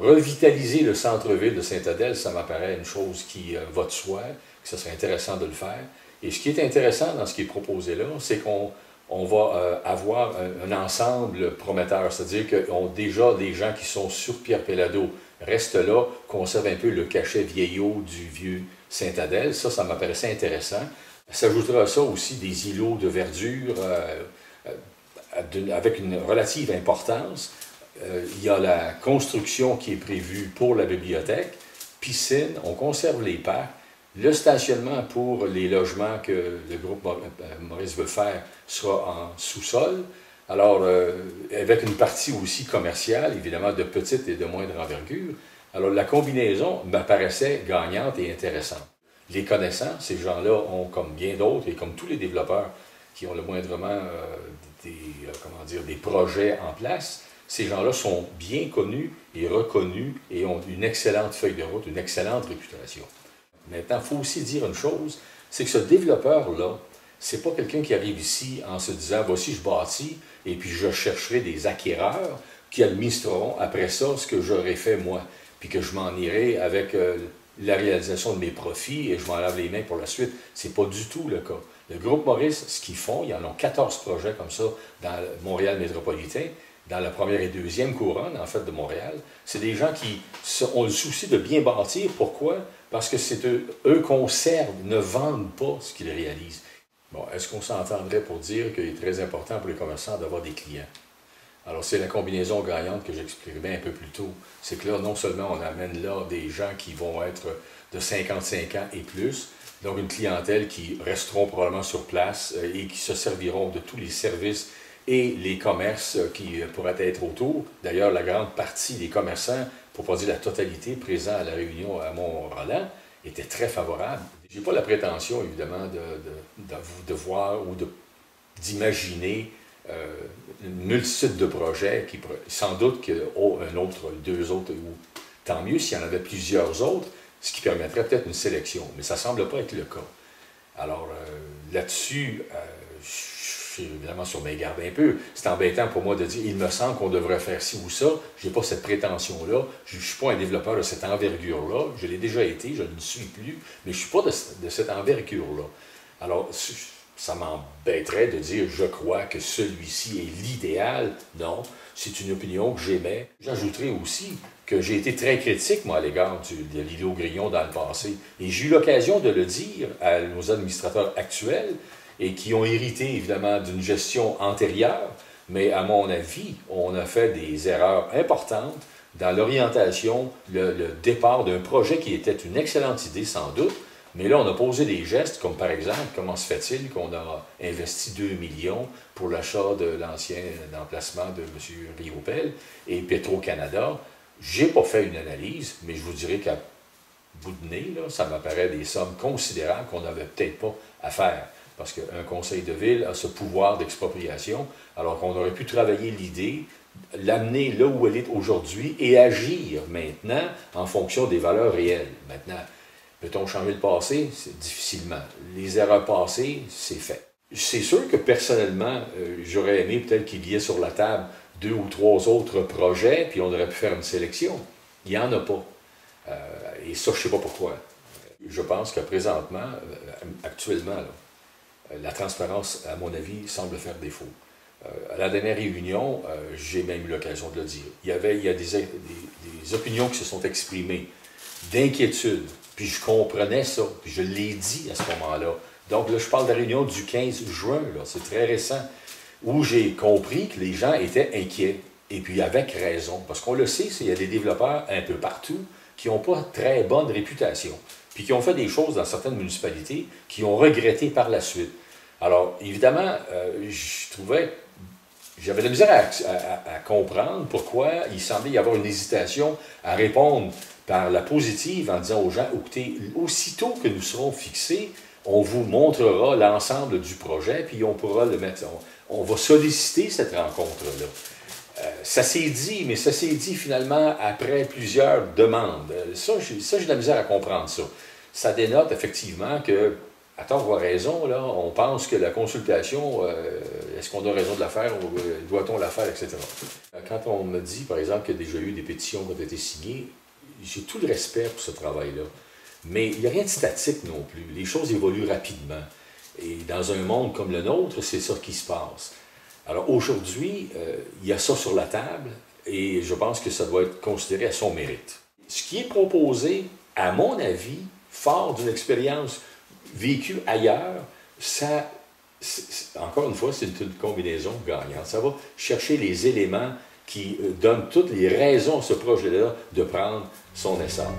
revitaliser le centre-ville de Saint-Adèle, ça m'apparaît une chose qui va de soi, que ce serait intéressant de le faire. Et ce qui est intéressant dans ce qui est proposé là, c'est qu'on va avoir un ensemble prometteur, c'est-à-dire que déjà les gens qui sont sur Pierre-Pellado restent là, conservent un peu le cachet vieillot du vieux Saint-Adèle. Ça m'apparaissait intéressant. S'ajoutera à ça aussi des îlots de verdure avec une relative importance. Il y a la construction qui est prévue pour la bibliothèque, piscine, on conserve les parcs. Le stationnement pour les logements que le groupe Maurice veut faire sera en sous-sol. Alors, avec une partie aussi commerciale, évidemment de petite et de moindre envergure. Alors, la combinaison m'apparaissait gagnante et intéressante. Les connaissants, ces gens-là ont, comme bien d'autres, et comme tous les développeurs qui ont le moindrement des projets en place, ces gens-là sont bien connus et reconnus et ont une excellente feuille de route, une excellente réputation. Maintenant, il faut aussi dire une chose, c'est que ce développeur-là, c'est pas quelqu'un qui arrive ici en se disant « voici, je bâtis et puis je chercherai des acquéreurs qui administreront après ça ce que j'aurais fait moi, puis que je m'en irai avec la réalisation de mes profits et je m'en lave les mains pour la suite. » C'est pas du tout le cas. Le groupe Maurice, ce qu'ils font, ils en ont 14 projets comme ça dans Montréal métropolitain, dans la première et deuxième couronne, en fait, de Montréal. C'est des gens qui ont le souci de bien bâtir. Pourquoi? Parce que c'est eux conservent, ne vendent pas ce qu'ils réalisent. Bon, est-ce qu'on s'entendrait pour dire qu'il est très important pour les commerçants d'avoir des clients? Alors, c'est la combinaison gagnante que j'exprimais un peu plus tôt. C'est que là, non seulement on amène là des gens qui vont être de 55 ans et plus, donc une clientèle qui resteront probablement sur place et qui se serviront de tous les services et les commerces qui pourraient être autour. D'ailleurs, la grande partie des commerçants, pour ne pas dire la totalité, présents à la réunion à Mont-Roland, étaient très favorables. Je n'ai pas la prétention, évidemment, de voir ou d'imaginer une multitude de projets, sans doute qu'un autre, deux autres, ou tant mieux s'il y en avait plusieurs autres, ce qui permettrait peut-être une sélection. Mais ça ne semble pas être le cas. Alors là-dessus, je suis évidemment sur mes gardes un peu. C'est embêtant pour moi de dire, il me semble qu'on devrait faire ci ou ça. Je n'ai pas cette prétention-là. Je ne suis pas un développeur de cette envergure-là. Je l'ai déjà été, je ne le suis plus, mais je ne suis pas de cette envergure-là. Alors, ça m'embêterait de dire, je crois que celui-ci est l'idéal. Non, c'est une opinion que j'émets. J'ajouterai aussi que j'ai été très critique, moi, à l'égard de l'îlot Grillon dans le passé. Et j'ai eu l'occasion de le dire à nos administrateurs actuels, et qui ont hérité, évidemment, d'une gestion antérieure, mais à mon avis, on a fait des erreurs importantes dans l'orientation, le départ d'un projet qui était une excellente idée, sans doute, mais là, on a posé des gestes, comme par exemple, comment se fait-il qu'on a investi 2 millions pour l'achat de l'ancien emplacement de M. Riopel et Petro-Canada. Je n'ai pas fait une analyse, mais je vous dirais qu'à bout de nez, là, ça m'apparaît des sommes considérables qu'on n'avait peut-être pas à faire. Parce qu'un conseil de ville a ce pouvoir d'expropriation, alors qu'on aurait pu travailler l'idée, l'amener là où elle est aujourd'hui et agir maintenant en fonction des valeurs réelles. Maintenant, peut-on changer le passé? C'est difficilement. Les erreurs passées, c'est fait. C'est sûr que personnellement, j'aurais aimé peut-être qu'il y ait sur la table 2 ou 3 autres projets, puis on aurait pu faire une sélection. Il n'y en a pas. Et ça, je ne sais pas pourquoi. Je pense que présentement, actuellement, là, la transparence, à mon avis, semble faire défaut. À la dernière réunion, j'ai même eu l'occasion de le dire. Il y a des opinions qui se sont exprimées, d'inquiétude, puis je comprenais ça, puis je l'ai dit à ce moment-là. Donc là, je parle de la réunion du 15 juin, c'est très récent, où j'ai compris que les gens étaient inquiets, et puis avec raison, parce qu'on le sait, il y a des développeurs un peu partout qui n'ont pas très bonne réputation, puis qui ont fait des choses dans certaines municipalités qui ont regretté par la suite. Alors, évidemment, j'avais de la misère à comprendre pourquoi il semblait y avoir une hésitation à répondre par la positive en disant aux gens, écoutez, aussitôt que nous serons fixés, on vous montrera l'ensemble du projet, puis on pourra le mettre, on va solliciter cette rencontre-là. Ça s'est dit, mais ça s'est dit finalement après plusieurs demandes. Ça, j'ai de la misère à comprendre ça. Ça dénote effectivement que à tort ou à raison, là, on pense que la consultation, est-ce qu'on a raison de la faire ou doit-on la faire, etc. Quand on me dit, par exemple, qu'il y a déjà eu des pétitions qui ont été signées, j'ai tout le respect pour ce travail-là. Mais il n'y a rien de statique non plus. Les choses évoluent rapidement. Et dans un monde comme le nôtre, c'est ça qui se passe. Alors aujourd'hui, il y a ça sur la table et je pense que ça doit être considéré à son mérite. Ce qui est proposé, à mon avis, fort d'une expérience vécue ailleurs, ça, encore une fois, c'est une combinaison gagnante. Ça va chercher les éléments qui donnent toutes les raisons à ce projet-là de prendre son essor.